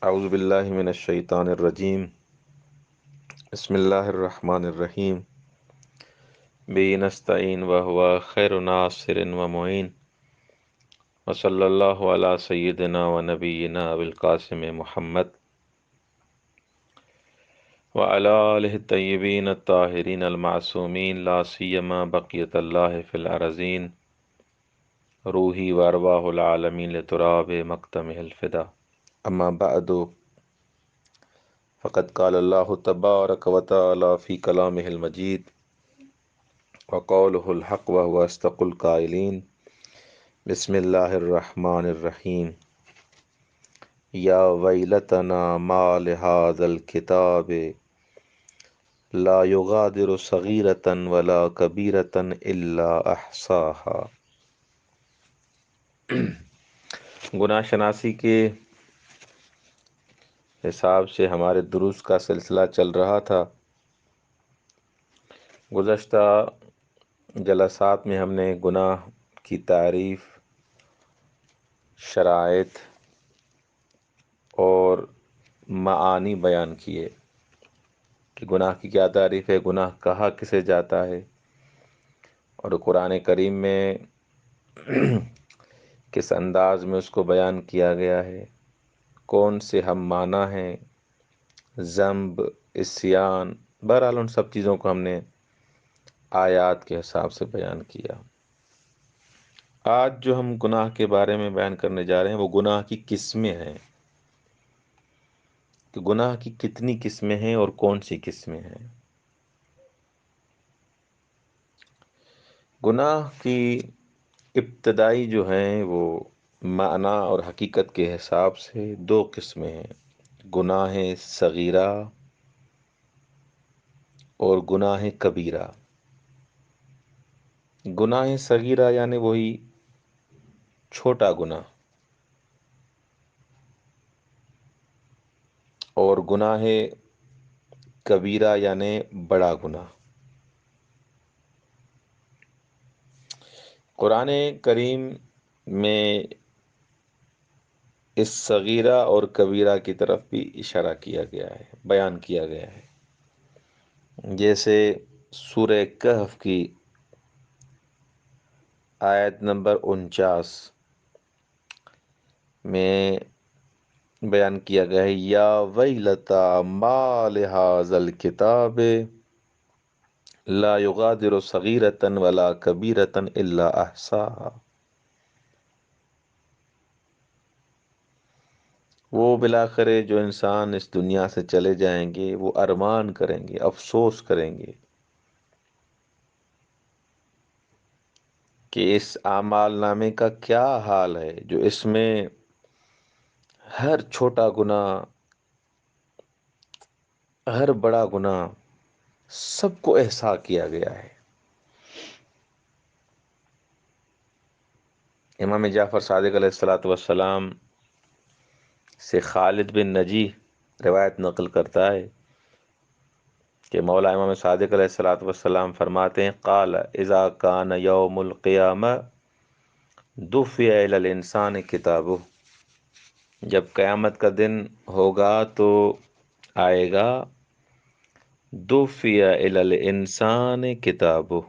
اعوذ باللہ من الشیطان الرجیم، بسم اللہ الرحمن الرحیم، بہ نستعین وہو خیر ناصر و معین، وصلی اللہ علی سیدنا و نبینا ابی القاسم محمد وعلی آلہ الطیبین الطاہرین المعصومین، لا سیما بقیت اللہ فی الارضین، روحی و ارواح العالمین لتراب مقدمہ الفدا، اما بعد فقد قال اللہ تبارک و تعالی فی کلامہ المجید وقولہ الحق وهو اصدق القائلین، بسم اللہ الرحمن الرحیم، یا ویلتنا ما لهذا الکتاب لا یغادر صغیرة ولا کبیرة الا احصاها۔ گناہ شناسی کے حساب سے ہمارے دروس کا سلسلہ چل رہا تھا۔ گزشتہ جلسات میں ہم نے گناہ کی تعریف، شرائط اور معانی بیان کیے کہ گناہ کی کیا تعریف ہے، گناہ کہا کسے جاتا ہے، اور قرآن کریم میں کس انداز میں اس کو بیان کیا گیا ہے، کون سے ہم معنی ہیں، ذنب، عصیان، بہرحال ان سب چیزوں کو ہم نے آیات کے حساب سے بیان کیا۔ آج جو ہم گناہ کے بارے میں بیان کرنے جا رہے ہیں وہ گناہ کی قسمیں ہیں، کہ گناہ کی کتنی قسمیں ہیں اور کون سی قسمیں ہیں۔ گناہ کی ابتدائی جو ہیں وہ معنی اور حقیقت کے حساب سے دو قسمیں ہیں، گناہ صغیرہ اور گناہ کبیرہ۔ گناہ صغیرہ یعنی وہی چھوٹا گناہ، اور گناہ کبیرہ یعنی بڑا گناہ۔ قرآن کریم میں اس صغیرہ اور کبیرہ کی طرف بھی اشارہ کیا گیا ہے، بیان کیا گیا ہے، جیسے سورہ کہف کی آیت نمبر 49 میں بیان کیا گیا ہے، یا ویلتا ما لہذا الکتاب لا یغادر صغیرة ولا کبیرة الا احصاها۔ وہ بالآخر جو انسان اس دنیا سے چلے جائیں گے وہ ارمان کریں گے، افسوس کریں گے کہ اس اعمال نامے کا کیا حال ہے جو اس میں ہر چھوٹا گناہ، ہر بڑا گناہ سب کو احصا کیا گیا ہے۔ امام جعفر صادق علیہ السلام سے خالد بن نجی روایت نقل کرتا ہے کہ مولا امام صادق علیہ السلام فرماتے ہیں، قال اذا کان یوم القیامہ دفع الی الانسان کتابہ، جب قیامت کا دن ہوگا تو آئے گا دفع الی الانسان کتابہ،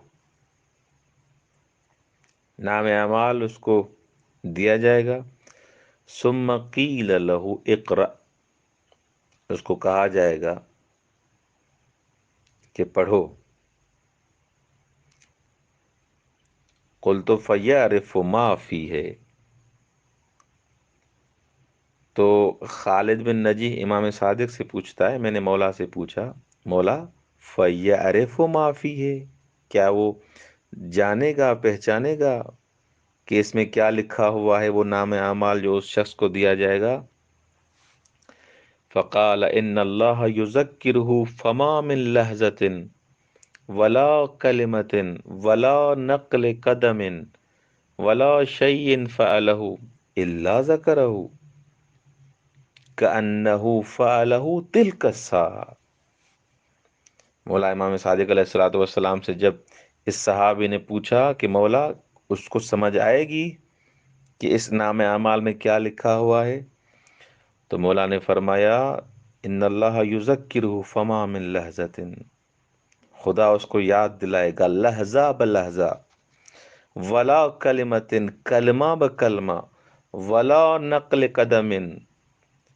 نام اعمال اس کو دیا جائے گا، ثم قیل له اقرأ، اس کو کہا جائے گا کہ پڑھو، قلت فیعرف ما فیہ، تو خالد بن نجی امام صادق سے پوچھتا ہے، میں نے مولا سے پوچھا، مولا فیعرف ما فیہ، کیا وہ جانے گا، پہچانے گا کہ اس میں کیا لکھا ہوا ہے، وہ نام اعمال جو اس شخص کو دیا جائے گا؟ فقال ان اللہ یذکرہ فما من لحظۃ ولا کلمۃ ولا نقل قدم ولا شیء فعلہ الا ذکرہ کأنہ فعلہ تلک الساعہ۔ مولا امام صادق علیہ والسلام سے جب اس صحابی نے پوچھا کہ مولا اس کو سمجھ آئے گی کہ اس نام اعمال میں کیا لکھا ہوا ہے، تو مولا نے فرمایا ان اللہ یذکرہ فما من لحظۃ، خدا اس کو یاد دلائے گا لحظہ بلحظہ، ولا کلمۃ، کلمہ بکلمہ، ولا نقل قدم،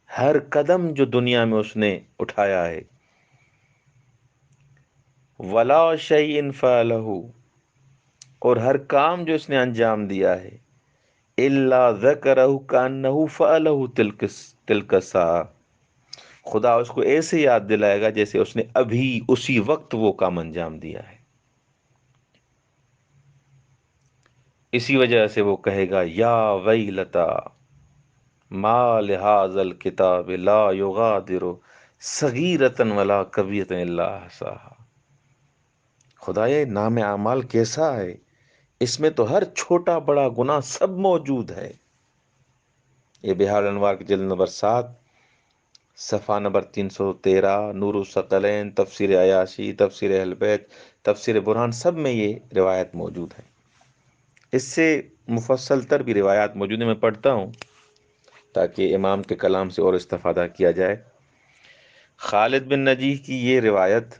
ہر قدم جو دنیا میں اس نے اٹھایا ہے، ولا شیء فعلہ، اور ہر کام جو اس نے انجام دیا ہے، الا ذکرہ کانہ فعلہ تلک الساعہ، خدا اس کو ایسے یاد دلائے گا جیسے اس نے ابھی اسی وقت وہ کام انجام دیا ہے۔ اسی وجہ سے وہ کہے گا یا ویلتا ما لہذا الکتاب لا یغادر صغیرۃ ولا کبیرۃ الا احصاها، خدا یہ نام اعمال کیسا ہے، اس میں تو ہر چھوٹا بڑا گناہ سب موجود ہے۔ یہ بہار انوار کی جلد نمبر 7، صفحہ نمبر 313، نور الثقلین، تفسیر عیاشی، تفسیر اہل بیت، تفسیر برہان، سب میں یہ روایت موجود ہے۔ اس سے مفصل تر بھی روایات موجود ہیں، میں پڑھتا ہوں تاکہ امام کے کلام سے اور استفادہ کیا جائے۔ خالد بن نجیح کی یہ روایت،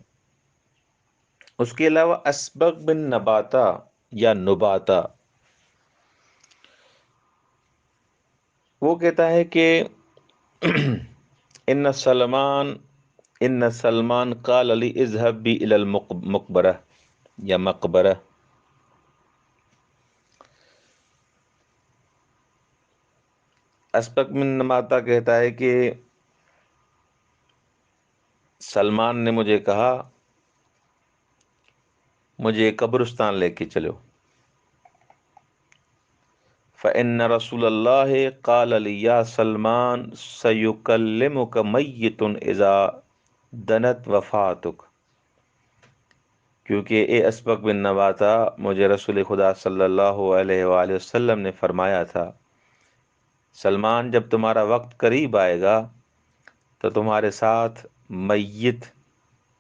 اس کے علاوہ اسبغ بن نباتا یا نباتا، وہ کہتا ہے کہ ان سلمان قال علی اذهب بی الی المقبرہ یا مقبرہ، اسبغ بن نباتا کہتا ہے کہ سلمان نے مجھے کہا مجھے قبرستان لے کے چلو، فإن رسول اللہ قال علی یا سلمان سیکلمک میت اذا دنت وفاتک، کیونکہ اے اسبغ بن نباتا، مجھے رسول خدا صلی اللہ علیہ وآلہ وسلم نے فرمایا تھا سلمان جب تمہارا وقت قریب آئے گا تو تمہارے ساتھ میت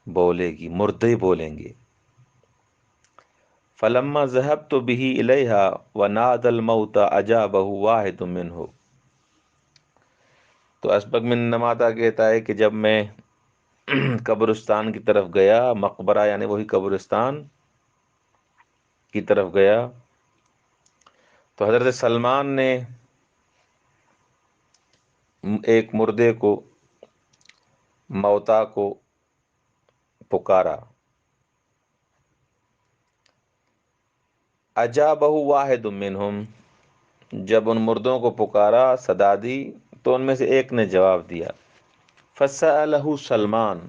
بولے گی، مردے بولیں گے۔ فلما ذهبت به الیها ونادى الموت اجابه واحد منه، تو اسبغ بن نباتا کہتا ہے کہ جب میں قبرستان کی طرف گیا، مقبرہ یعنی وہی قبرستان کی طرف گیا، تو حضرت سلمان نے ایک مردے کو، موتا کو پکارا، اجابہ واحد منہم، جب ان مردوں کو پکارا، صدا دی، تو ان میں سے ایک نے جواب دیا، فسألہ سلمان،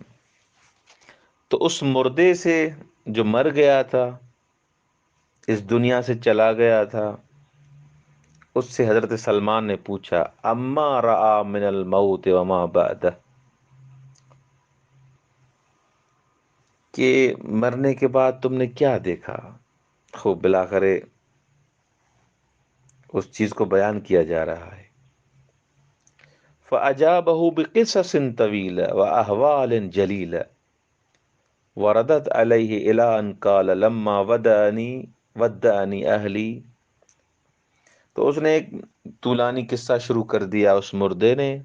تو اس مردے سے جو مر گیا تھا، اس دنیا سے چلا گیا تھا، اس سے حضرت سلمان نے پوچھا اما رأى من الموت وما بعدہ، کہ مرنے کے بعد تم نے کیا دیکھا؟ خوب بلاخر اس چیز کو بیان کیا جا رہا ہے۔ فأجابه بقصص طويلة وأحوال جليلة وردت عليه إلى أن قال لما ودعني أهلي، تو اس نے ایک طولانی قصہ شروع کر دیا اس مردے نے،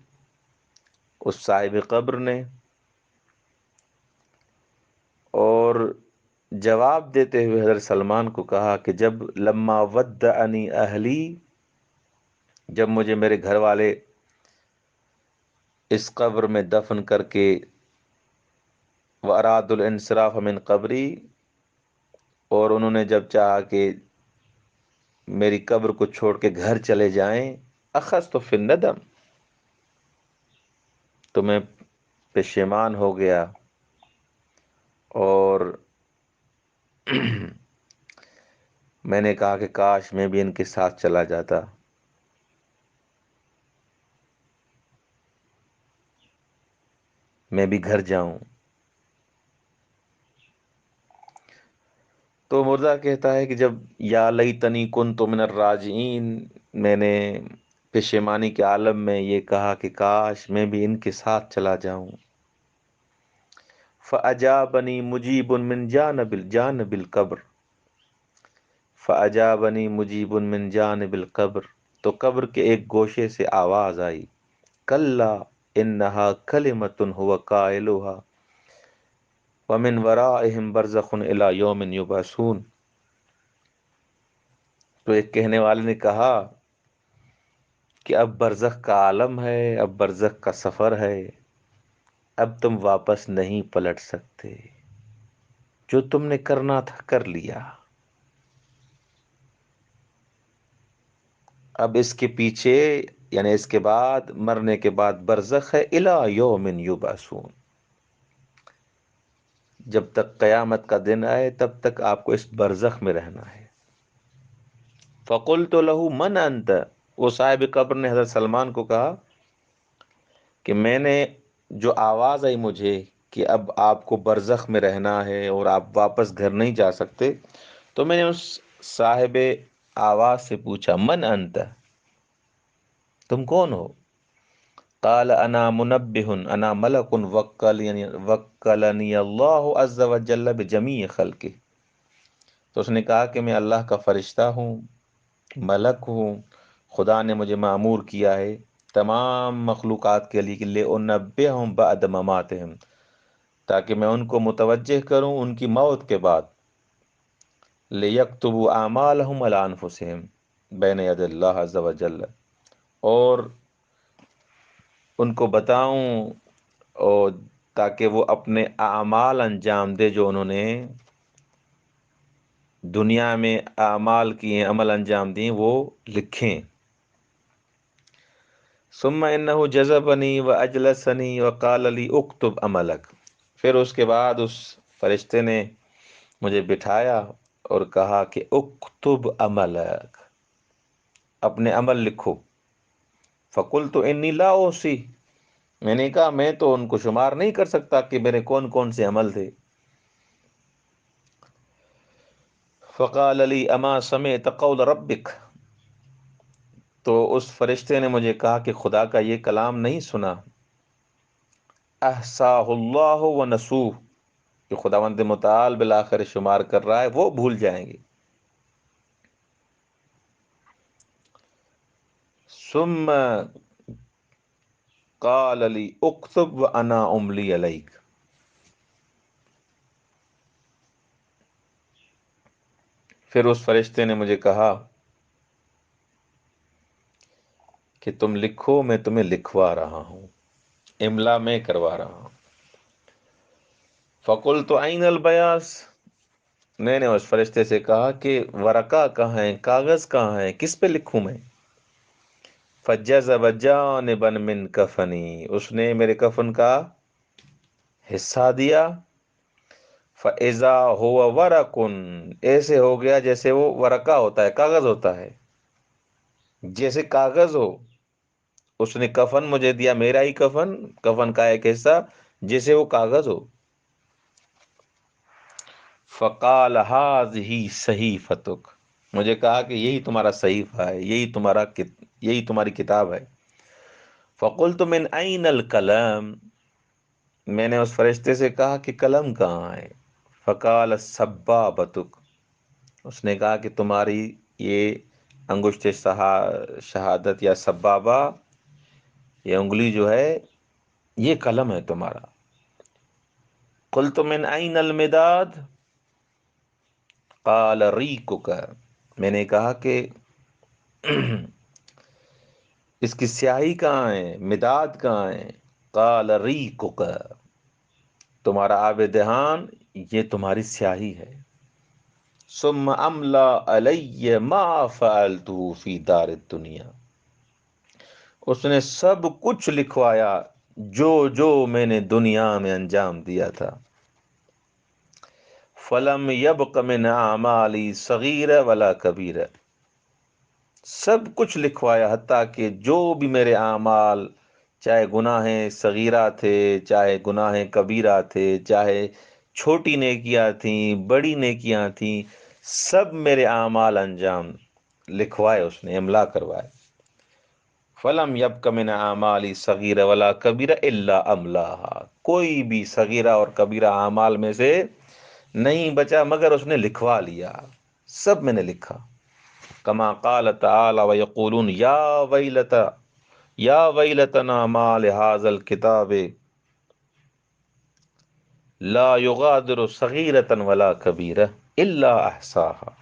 اس صاحب قبر نے، اور جواب دیتے ہوئے حضرت سلمان کو کہا کہ جب لما ودعنی اہلی، جب مجھے میرے گھر والے اس قبر میں دفن کر کے، واراد الانصراف من قبری، اور انہوں نے جب چاہا کہ میری قبر کو چھوڑ کے گھر چلے جائیں، اخذت فی الندم، تو میں پشیمان ہو گیا اور میں نے کہا کہ کاش میں بھی ان کے ساتھ چلا جاتا، میں بھی گھر جاؤں۔ تو مردہ کہتا ہے کہ جب یا لیتنی کنت من الراجعین، میں نے پشیمانی کے عالم میں یہ کہا کہ کاش میں بھی ان کے ساتھ چلا جاؤں۔ فأجابنی مجیب من جانب القبر، فأجابنی مجیب من جانب القبر، تو قبر کے ایک گوشے سے آواز آئی، کلا انہا کلمۃ هو قائلها ومن ورائہم برزخ الی یوم یبعثون۔ تو ایک کہنے والے نے کہا کہ اب برزخ کا عالم ہے، اب برزخ کا سفر ہے، اب تم واپس نہیں پلٹ سکتے، جو تم نے کرنا تھا کر لیا، اب اس کے پیچھے یعنی اس کے بعد مرنے کے بعد برزخ ہے الی یوم یبعثون، جب تک قیامت کا دن آئے تب تک آپ کو اس برزخ میں رہنا ہے۔ فقلت له من انت، وہ صاحب قبر نے حضرت سلمان کو کہا کہ میں نے جو آواز آئی مجھے کہ اب آپ کو برزخ میں رہنا ہے اور آپ واپس گھر نہیں جا سکتے، تو میں نے اس صاحب آواز سے پوچھا من انت، تم کون ہو؟ قال انا منبہ انا ملک وکلنی اللہ عز وجل بجمیع خلقہ، تو اس نے کہا کہ میں اللہ کا فرشتہ ہوں، ملک ہوں، خدا نے مجھے مأمور کیا ہے تمام مخلوقات کے لیے کہ لِأُنَبِّئَهُم بَعْدَ مَمَاتِهِم، تاکہ میں ان کو متوجہ کروں ان کی موت کے بعد، لِيَكْتُبُوا أَعْمَالَهُمْ عَلَى أَنفُسِهِمْ بَيْنَ يَدَيِ اللَّهِ عَزَّ وَجَلَّ، اور ان کو بتاؤں اور تاکہ وہ اپنے اعمال انجام دے جو انہوں نے دنیا میں اعمال کیے، عمل انجام دیے، وہ لکھیں۔ ثم انه جذبني واجلسني وقال لي اكتب عملك، پھر اس کے بعد اس فرشتے نے مجھے بٹھایا اور کہا کہ اکتب عملک، اپنے عمل لکھو۔ فقلت انی لا اوصی، میں نے کہا میں تو ان کو شمار نہیں کر سکتا کہ میرے کون کون سے عمل تھے۔ فقال لي اما سمعت قول ربک، تو اس فرشتے نے مجھے کہا کہ خدا کا یہ کلام نہیں سنا، احصاہ اللہ ونسوہ، کہ خداوند متعال بالآخر شمار کر رہا ہے، وہ بھول جائیں گے۔ ثم قال لی اکتب وانا املی علیک، پھر اس فرشتے نے مجھے کہا کہ تم لکھو، میں تمہیں لکھوا رہا ہوں، املا میں کروا رہا ہوں۔ فقلت عین البیاض، میں نے اس فرشتے سے کہا کہ ورقہ کہاں ہے، کاغذ کہاں ہے، کس پہ لکھوں میں؟ فجذب جانبا من کفنی، اس نے میرے کفن کا حصہ دیا، فاذا هو ورق، ایسے ہو گیا جیسے وہ ورقہ ہوتا ہے، کاغذ ہوتا ہے، جیسے کاغذ ہو۔ اس نے کفن مجھے دیا، میرا ہی کفن، کفن کا ایک حصہ جیسے وہ کاغذ ہو۔ فقال هذه صحیفتک، مجھے کہا کہ یہی تمہارا صحیفہ ہے، یہی تمہاری کتاب ہے۔ فقلت من این القلم، میں نے اس فرشتے سے کہا کہ قلم کہاں ہے؟ فقال سبابتک، اس نے کہا کہ تمہاری یہ انگشت شہادت یا سبابہ، یہ انگلی جو ہے، یہ قلم ہے تمہارا۔ قلت من این المداد، قال ریقک، میں نے کہا کہ اس کی سیاہی کہاں ہے، مداد کہاں ہے؟ قال ریقک، تمہارا آب دہان یہ تمہاری سیاہی ہے۔ ثم املا علی ما فعلته فی دار الدنیا، اس نے سب کچھ لکھوایا جو میں نے دنیا میں انجام دیا تھا۔ فلم یبق من اعمالی صغیرہ ولا کبیرہ، سب کچھ لکھوایا حتیٰ کہ جو بھی میرے اعمال، چاہے گناہیں صغیرہ تھے، چاہے گناہیں کبیرہ تھے، چاہے چھوٹی نیکیاں تھیں، بڑی نیکیاں تھیں، سب میرے اعمال انجام لکھوائے، اس نے املا کروائے۔ فلم یبق من اعمالی صغیرہ ولا کبیرہ الا املاها، کوئی بھی صغیرہ اور کبیرہ اعمال میں سے نہیں بچا مگر اس نے لکھوا لیا، سب میں نے لکھا۔ کما قال تعالی ویقولون یا ویلتا یا ویلتنا ما لهذا الکتاب لا یغادر صغیرۃ ولا کبیرہ الا احصاها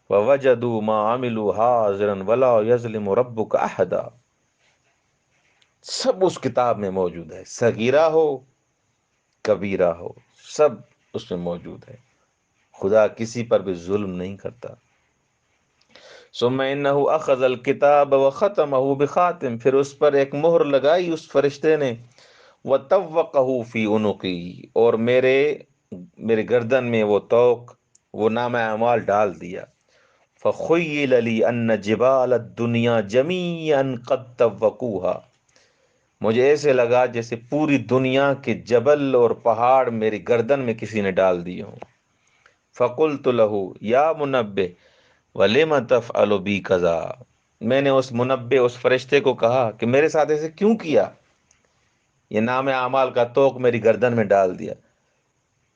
ووجدوا ما عملوا حاضرا ولا یظلم ربک احدا۔ سب اس کتاب میں موجود ہے، صغیرہ ہو کبیرہ ہو، سب اس میں موجود ہے۔ خدا کسی پر بھی ظلم نہیں کرتا۔ ثم انہ اخذ الکتاب وختمہ بخاتم، پھر اس پر ایک مہر لگائی اس فرشتے نے، وطوقہ فی عنقی، اور میرے گردن میں وہ توق، وہ نام اعمال ڈال دیا۔ فخیل لی ان جبال الدنیا جمیعا قد طوقوها، مجھے ایسے لگا جیسے پوری دنیا کے جبل اور پہاڑ میری گردن میں کسی نے ڈال دیے ہوں۔ فقلت له یا منبہ وَلِمَ تَفْعَلُ بِي كَذَا، میں نے اس منبہ، اس فرشتے کو کہا کہ میرے ساتھ ایسے کیوں کیا، یہ نام اعمال کا توق میری گردن میں ڈال دیا۔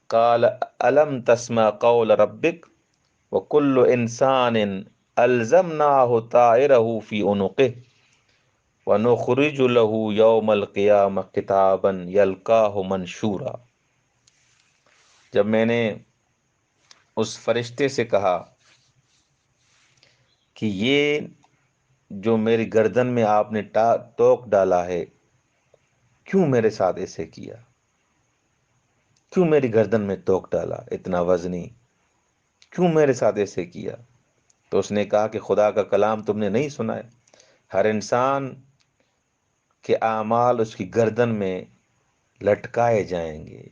قال الم تسمع قول ربک وکل انسان الزمناہ طائرہ فی عنقہ ونخرج له یوم القیامہ کتابا یلقاہ منشورا۔ جب میں نے اس فرشتے سے کہا کہ یہ جو میری گردن میں آپ نے توق ڈالا ہے، کیوں میرے ساتھ ایسے کیا، کیوں میری گردن میں توق ڈالا اتنا وزنی، کیوں میرے ساتھ ایسے کیا؟ تو اس نے کہا کہ خدا کا کلام تم نے نہیں سنا ہے، ہر انسان کے اعمال اس کی گردن میں لٹکائے جائیں گے،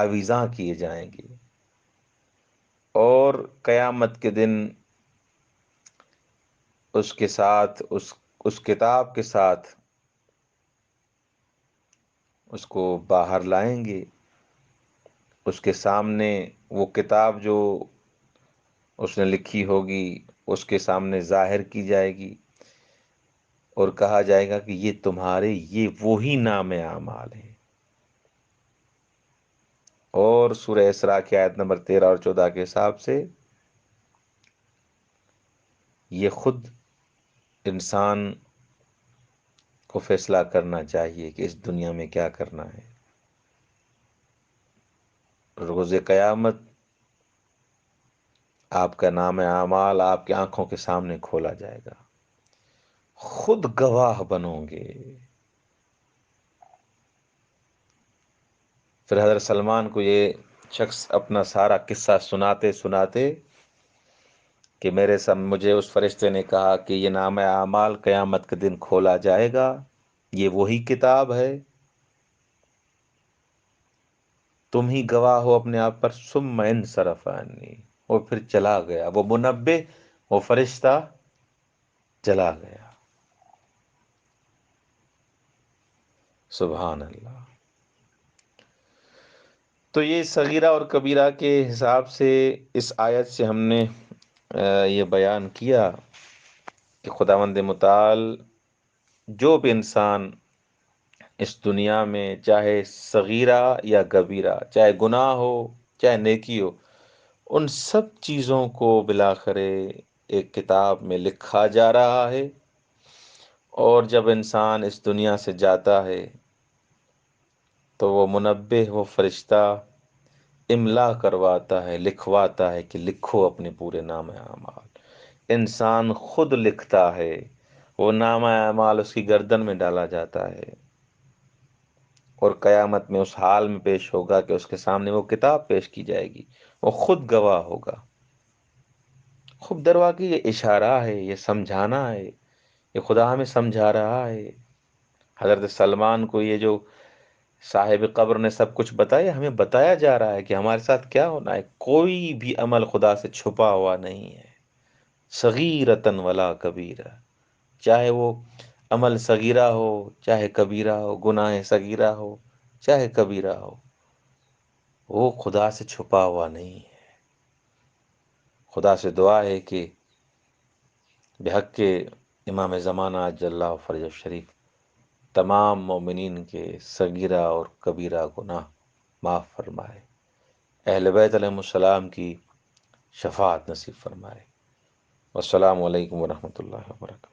آویزاں کیے جائیں گے، اور قیامت کے دن اس کے ساتھ اس کتاب کے ساتھ اس کو باہر لائیں گے، اس کے سامنے وہ کتاب جو اس نے لکھی ہوگی اس کے سامنے ظاہر کی جائے گی، اور کہا جائے گا کہ یہ وہی نام اعمال ہے۔ اور سورہ اسراء کی آیت نمبر 13 اور 14 کے حساب سے یہ خود انسان کو فیصلہ کرنا چاہیے کہ اس دنیا میں کیا کرنا ہے۔ روز قیامت آپ کا نام اعمال آپ کی آنکھوں کے سامنے کھولا جائے گا، خود گواہ بنو گے۔ پھر حضرت سلمان کو یہ شخص اپنا سارا قصہ سناتے سناتے کہ مجھے اس فرشتے نے کہا کہ یہ نام اعمال قیامت کے دن کھولا جائے گا، یہ وہی کتاب ہے، تم ہی گواہ ہو اپنے آپ پر۔ ثم انصرف عنی، وہ پھر چلا گیا، وہ منبہ، وہ فرشتہ چلا گیا۔ سبحان اللہ۔ تو یہ صغیرہ اور کبیرہ کے حساب سے اس آیت سے ہم نے یہ بیان کیا کہ خداوند متعال جو بھی انسان اس دنیا میں چاہے صغیرہ یا کبیرہ، چاہے گناہ ہو چاہے نیکی ہو، ان سب چیزوں کو بالآخر ایک کتاب میں لکھا جا رہا ہے، اور جب انسان اس دنیا سے جاتا ہے تو وہ منبہ، وہ فرشتہ املا کرواتا ہے، لکھواتا ہے کہ لکھو اپنے پورے نام اعمال۔ انسان خود لکھتا ہے، وہ نام اعمال اس کی گردن میں ڈالا جاتا ہے، اور قیامت میں اس حال میں پیش ہوگا کہ اس کے سامنے وہ کتاب پیش کی جائے گی، وہ خود گواہ ہوگا۔ خوب دروا کی یہ اشارہ ہے، یہ سمجھانا ہے، یہ خدا ہمیں سمجھا رہا ہے۔ حضرت سلمان کو یہ جو صاحب قبر نے سب کچھ بتایا، ہمیں بتایا جا رہا ہے کہ ہمارے ساتھ کیا ہونا ہے۔ کوئی بھی عمل خدا سے چھپا ہوا نہیں ہے، صغیرۃ ولا کبیرہ، چاہے وہ عمل صغیرہ ہو چاہے کبیرہ ہو، گناہ صغیرہ ہو چاہے کبیرہ ہو، وہ خدا سے چھپا ہوا نہیں ہے۔ خدا سے دعا ہے کہ بحق کے امام زمانہ عجل اللہ فرجہ شریف تمام مومنین کے صغیرہ اور کبیرہ گناہ معاف فرمائے، اہل بیت علیہ السلام کی شفاعت نصیب فرمائے۔ والسلام علیکم ورحمۃ اللہ وبرکاتہ۔